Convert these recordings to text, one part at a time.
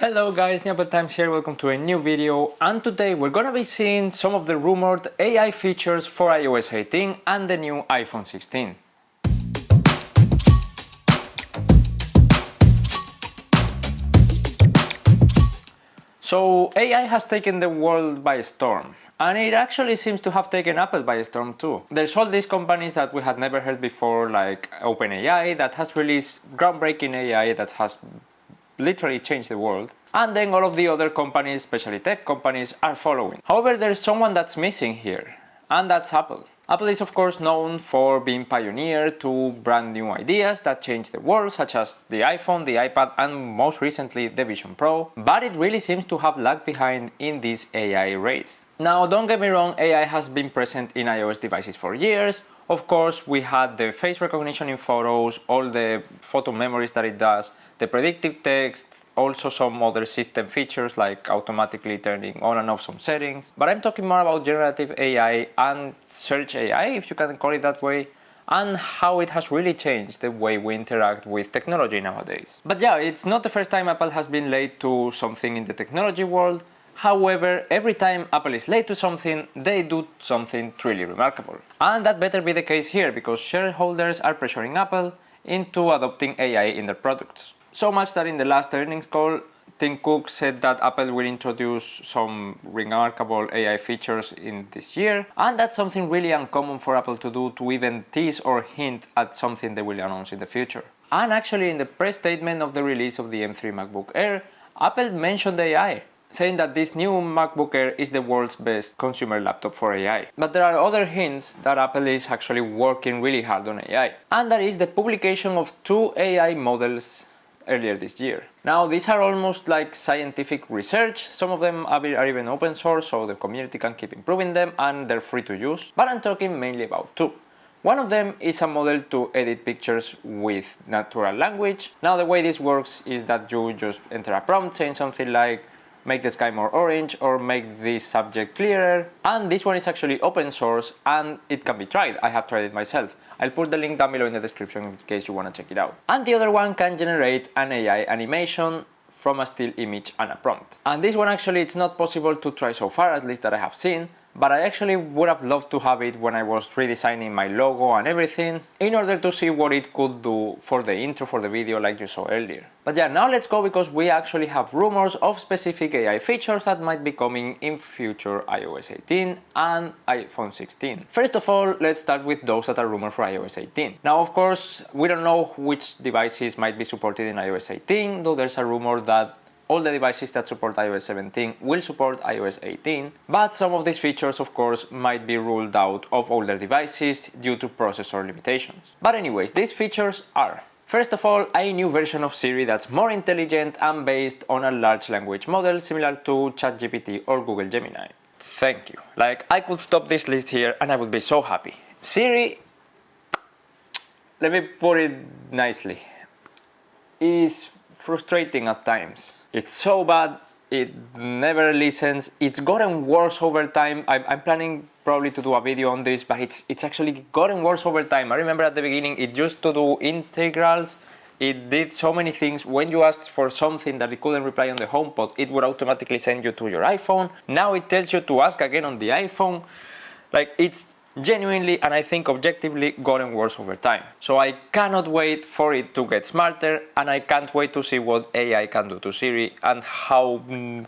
Hello guys, Apple Times here, welcome to a new video, and today we're gonna be seeing some of the rumored AI features for iOS 18 and the new iPhone 16. So AI has taken the world by storm, and it actually seems to have taken Apple by storm too. There's all these companies that we had never heard before, like OpenAI, that has released groundbreaking AI that has literally changed the world. And then all of the other companies, especially tech companies, are following. However, there's someone that's missing here, and that's Apple. Apple is of course known for being pioneer to brand new ideas that change the world, such as the iPhone, the iPad, and most recently the Vision Pro, but it really seems to have lagged behind in this AI race. Now, don't get me wrong, AI has been present in iOS devices for years. Of course, we had the face recognition in photos, all the photo memories that it does, the predictive text, also some other system features like automatically turning on and off some settings. But I'm talking more about generative AI and search AI, if you can call it that way, and how it has really changed the way we interact with technology nowadays. But yeah, it's not the first time Apple has been late to something in the technology world. However, every time Apple is late to something, they do something truly remarkable. And that better be the case here, because shareholders are pressuring Apple into adopting AI in their products. So much that in the last earnings call, Tim Cook said that Apple will introduce some remarkable AI features in this year, and that's something really uncommon for Apple to do, to even tease or hint at something they will announce in the future. And actually, in the press statement of the release of the M3 MacBook Air, Apple mentioned AI, saying that this new MacBook Air is the world's best consumer laptop for AI. But there are other hints that Apple is actually working really hard on AI, and that is the publication of 2 AI models earlier this year. Now, these are almost like scientific research. Some of them are even open source, so the community can keep improving them, and they're free to use. But I'm talking mainly about 2. One of them is a model to edit pictures with natural language. Now, the way this works is that you just enter a prompt saying something like, make the sky more orange or make this subject clearer, and this one is actually open source and it can be tried. I have tried it myself. I'll put the link down below in the description in case you want to check it out. And the other one can generate an AI animation from a still image and a prompt. And this one actually it's not possible to try so far, at least that I have seen, but I actually would have loved to have it when I was redesigning my logo and everything, in order to see what it could do for the intro for the video like you saw earlier. But yeah, now let's go, because we actually have rumors of specific AI features that might be coming in future iOS 18 and iPhone 16. First of all, let's start with those that are rumored for iOS 18. Now, of course, we don't know which devices might be supported in iOS 18, though there's a rumor that all the devices that support iOS 17 will support iOS 18, but some of these features, of course, might be ruled out of older devices due to processor limitations. But anyways, these features are, first of all, a new version of Siri that's more intelligent and based on a large language model similar to ChatGPT or Google Gemini. Thank you. Like, I could stop this list here and I would be so happy. Siri, let me put it nicely, is frustrating at times. It's so bad, it never listens, it's gotten worse over time. I'm planning probably to do a video on this, but it's actually gotten worse over time. I remember at the beginning it used to do integrals, it did so many things. When you asked for something that it couldn't reply on the HomePod, it would automatically send you to your iPhone. Now it tells you to ask again on the iPhone. Like, it's genuinely, and I think objectively, gotten worse over time. So I cannot wait for it to get smarter, and I can't wait to see what AI can do to Siri and how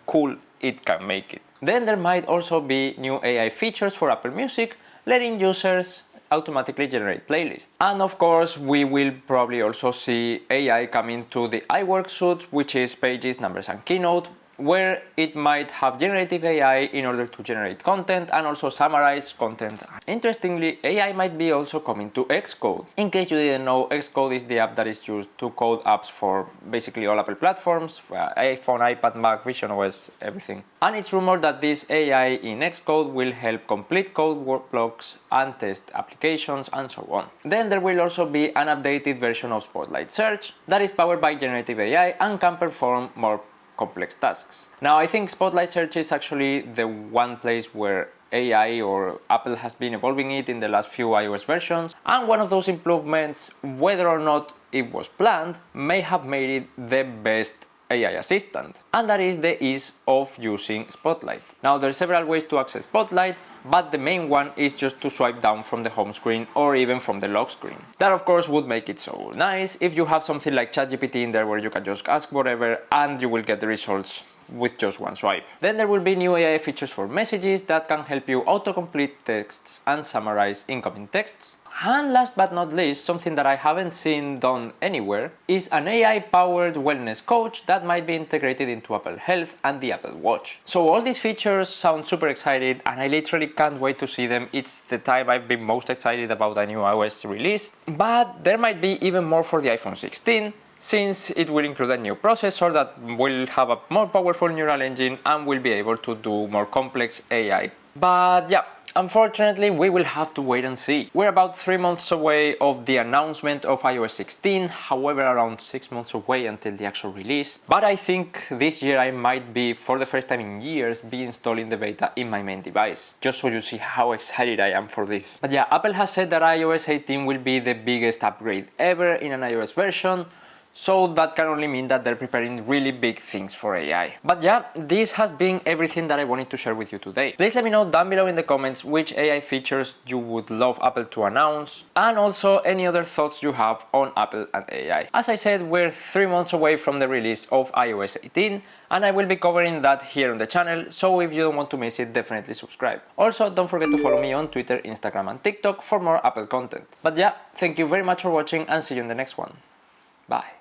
cool it can make it. Then there might also be new AI features for Apple Music, letting users automatically generate playlists. And of course, we will probably also see AI coming to the iWork suite, which is Pages, Numbers and Keynote, where it might have generative AI in order to generate content and also summarize content. Interestingly, AI might be also coming to Xcode. In case you didn't know, Xcode is the app that is used to code apps for basically all Apple platforms, iPhone, iPad, Mac, Vision OS, everything. And it's rumored that this AI in Xcode will help complete code workblocks and test applications and so on. Then there will also be an updated version of Spotlight Search that is powered by generative AI and can perform more complex tasks. Now, I think Spotlight Search is actually the one place where AI or Apple has been evolving it in the last few iOS versions, and one of those improvements, whether or not it was planned, may have made it the best AI assistant, and that is the ease of using Spotlight. Now there are several ways to access Spotlight, but the main one is just to swipe down from the home screen or even from the lock screen. That of course would make it so nice if you have something like ChatGPT in there where you can just ask whatever and you will get the results with just one swipe. Then there will be new AI features for messages that can help you autocomplete texts and summarize incoming texts. And last but not least, something that I haven't seen done anywhere is an AI-powered wellness coach that might be integrated into Apple Health and the Apple Watch. So all these features sound super excited and I literally can't wait to see them. It's the time I've been most excited about a new iOS release. But there might be even more for the iPhone 16, since it will include a new processor that will have a more powerful neural engine and will be able to do more complex AI. But yeah, unfortunately, we will have to wait and see. We're about 3 months away of the announcement of iOS 16, however around 6 months away until the actual release. But I think this year I might be, for the first time in years, be installing the beta in my main device, just so you see how excited I am for this. But yeah, Apple has said that iOS 18 will be the biggest upgrade ever in an iOS version, so that can only mean that they're preparing really big things for AI. But yeah, this has been everything that I wanted to share with you today. Please let me know down below in the comments which AI features you would love Apple to announce, and also any other thoughts you have on Apple and AI. As I said, we're 3 months away from the release of iOS 18, and I will be covering that here on the channel, so if you don't want to miss it, definitely subscribe. Also, don't forget to follow me on Twitter, Instagram and TikTok for more Apple content. But yeah, thank you very much for watching and see you in the next one. Bye.